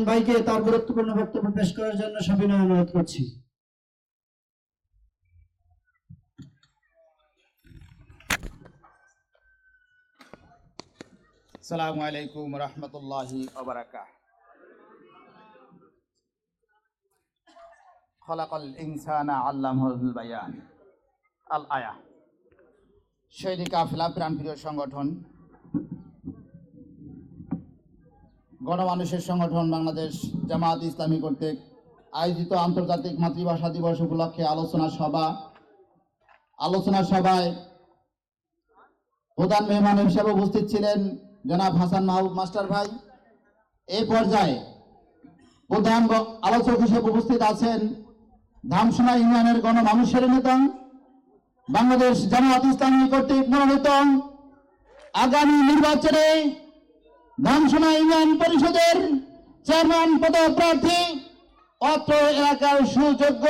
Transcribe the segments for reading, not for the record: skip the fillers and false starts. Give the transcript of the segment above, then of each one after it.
ভাইকে তার গুরুত্বপূর্ণ বক্তব্য পেশ করার জন্য সবিনয় অনুরোধ করছি। আসসালামু আলাইকুম রহমতুল্লাহি ওয়া বারাকাতুহু। খলাকাল ইনসানা আল্লামাহুল বায়ান আল আয়া। শহীদ কাফেলা প্রাণপ্রিয় সংগঠন, গণমানুষের সংগঠন বাংলাদেশ জামায়াত ইসলামী কর্তৃক আয়োজিত আন্তর্জাতিক মাতৃভাষা দিবস উপলক্ষে আলোচনা সভায় প্রধান মেহমান হিসেবে উপস্থিত ছিলেন জনাব হাসান মাহবুব মাস্টার ভাই। এই পর্যায়ে প্রধান আলোচক হিসেবে উপস্থিত আছেন ধামসোনা ইউনিয়নের গণমানুষের নেতা, বাংলাদেশ জামায়াত ইসলামী কর্তৃক মনোনীত আগামী নির্বাচনে ধামসোনা ইউনিয়ন পরিষদের চেয়ারম্যান পদপ্রার্থী অত্র এলাকার সুযোগ্য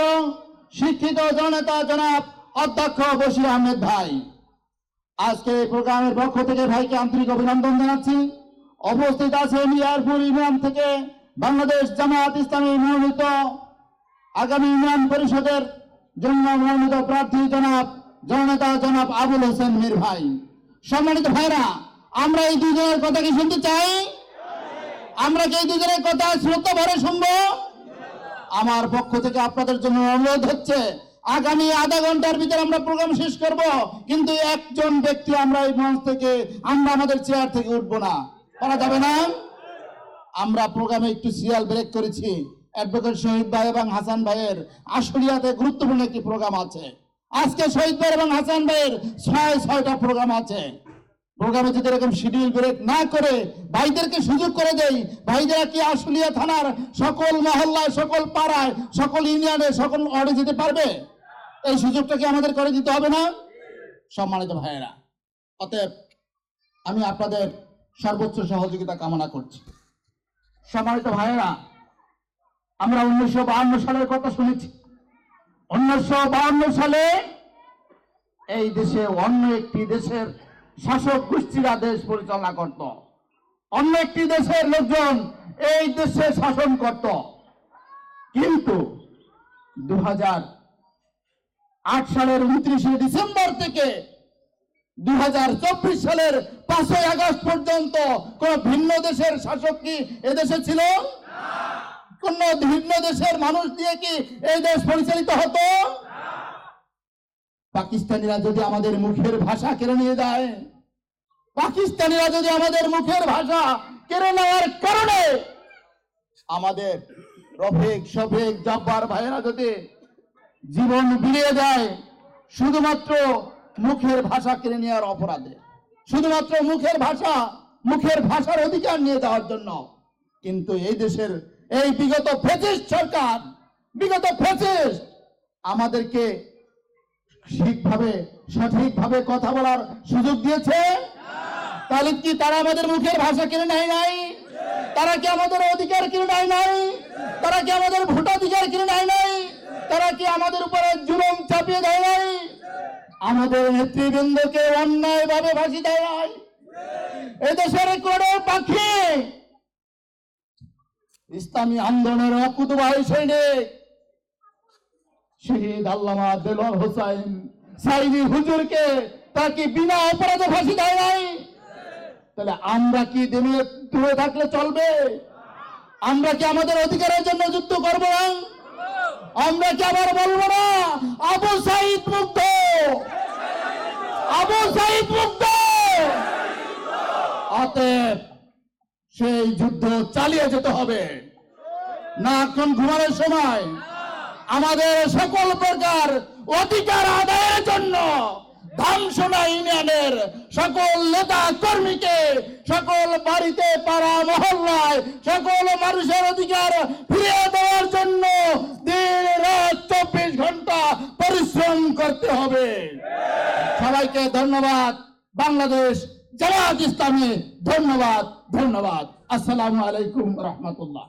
শিক্ষিত জননেতা জনাব অধ্যক্ষ বশির আহমেদ ভাই। আজকে এই প্রোগ্রামের পক্ষ থেকে ভাইকে আন্তরিক অভিনন্দন জানাচ্ছি। উপস্থিত আছেন ইয়ারপুর ইউনিয়ন থেকে বাংলাদেশ জামায়াত ইসলামী মনোনীত আগামী ইউনিয়ন পরিষদের জন্য মনোনীত প্রার্থী জননেতা জনাব আবুল হোসেন মীর ভাই। সম্মানিত ভাইরা, আমরা এই দুজনের কথা কি শুনতে চাই? আমরা কি এই দুজনের কথা শ্রদ্ধা ভরে শুনবো? আমার পক্ষ থেকে আপনাদের জন্য অনুরোধ হচ্ছে, আগামী আধা ঘন্টার ভিতরে আমরা প্রোগ্রাম শেষ করব, কিন্তু একজন ব্যক্তি আমরা এই মঞ্চ থেকে আমাদের চেয়ার থেকে উঠবো না, করা যাবে না। আমরা প্রোগ্রামে একটু সিরিয়াল ব্রেক করেছি। অ্যাডভোকেট শহীদ ভাই এবং হাসান ভাইয়ের আশুলিয়াতে গুরুত্বপূর্ণ একটি প্রোগ্রাম আছে। আজকে শহীদ ভাই এবং হাসান ভাইয়ের ছয়টা প্রোগ্রাম আছে। প্রোগ্রামে যদি এরকম শিডিউল ব্রেক না করে ভাইদেরকে সুযোগ করে দেই, ভাইদেরা কি আশুলিয়া থানার সকল মহল্লায়, সকল পাড়ায়, সকল ইউনিয়নে, সকল ওয়ার্ডে যেতে পারবে? এই সুযোগটা কি আমাদের করে দিতে হবে না? সম্মানিত ভাইয়েরা, অতএব আমি আপনাদের সর্বোচ্চ সহযোগিতা কামনা করছি। সম্মানিত ভাইয়েরা, আমরা 1952 সালের কথা শুনেছি। 1952 সালে এই দেশে অন্য একটি দেশের শাসক গোষ্ঠীরা দেশ পরিচালনা করত, অন্য একটি দেশের লোকজন এই দেশে শাসন করত। কিন্তু 2008 সালের 29শে ডিসেম্বর থেকে 2024 সালের 5ই আগস্ট পর্যন্ত কোন ভিন্ন দেশের শাসক কি এদেশে ছিল? কোন ভিন্ন দেশের মানুষ দিয়ে কি এই দেশ পরিচালিত হতো? পাকিস্তানিরা যদি আমাদের মুখের ভাষা কেড়ে নিয়ে যায়, পাকিস্তানিরা যদি আমাদের মুখের ভাষা কেড়ে নেওয়ার কারণে আমাদের রফিক, শফিক, জব্বার ভাইয়েরা যদি জীবন বিলিয়ে দেয় শুধুমাত্র মুখের ভাষা কেড়ে নেওয়ার অপরাধে, শুধুমাত্র মুখের ভাষার অধিকার নিয়ে দেওয়ার জন্য, কিন্তু এই দেশের এই বিগত ফ্যাসিস্ট সরকার, বিগত ফ্যাসিস্ট আমাদেরকে সঠিকভাবে কথা বলার সুযোগ দিয়েছে। তাহলে কি তারা আমাদের মুখের ভাষা কেড়ে নেয় নাই? তারা কি আমাদের অধিকার কেড়ে নেয় নাই? তারা কি আমাদের ভোটাধিকার কেড়ে নেয় নাই? তারা কি আমাদের উপরে জুলুম চাপিয়ে দেয় নাই? আমাদের নেতৃবৃন্দকে অন্যায়ভাবে ফাঁসি দেয় নাই? এদেশের কোনো পাখি ইসলামী আন্দোলনের অকুতোবাহী সৈনিক শহীদ আল্লামা দেলোয়ার হোসাইন সাইদি হুজুরকে তাকে বিনা অপরাধে ফাঁসি দেয় নাই? তাহলে আমরা কি দূরে থাকলে চলবে? আমরা কি আমাদের অধিকারের জন্য যুদ্ধ করব না? আমরা কি আবার বলবো না আবু সাইদ মুক্ত, আবু সাইদ মুক্ত? অতএব সেই যুদ্ধ চালিয়ে যেতে হবে না। এখন ঘুমানোর সময় আমাদের সকল প্রকার অধিকার আদায়ের জন্য ধামসোনা ইউনিয়নের সকল নেতা কর্মীকে, সকল বাড়িতে, পাড়া মহল্লায় সকল মানুষের অধিকার ফিরিয়ে দেওয়ার জন্য দিন রাত 24 ঘন্টা পরিশ্রম করতে হবে। সবাইকে ধন্যবাদ। বাংলাদেশ জামায়াত ইসলামী ধন্যবাদ। আসসালামু আলাইকুম রহমতুল্লাহ।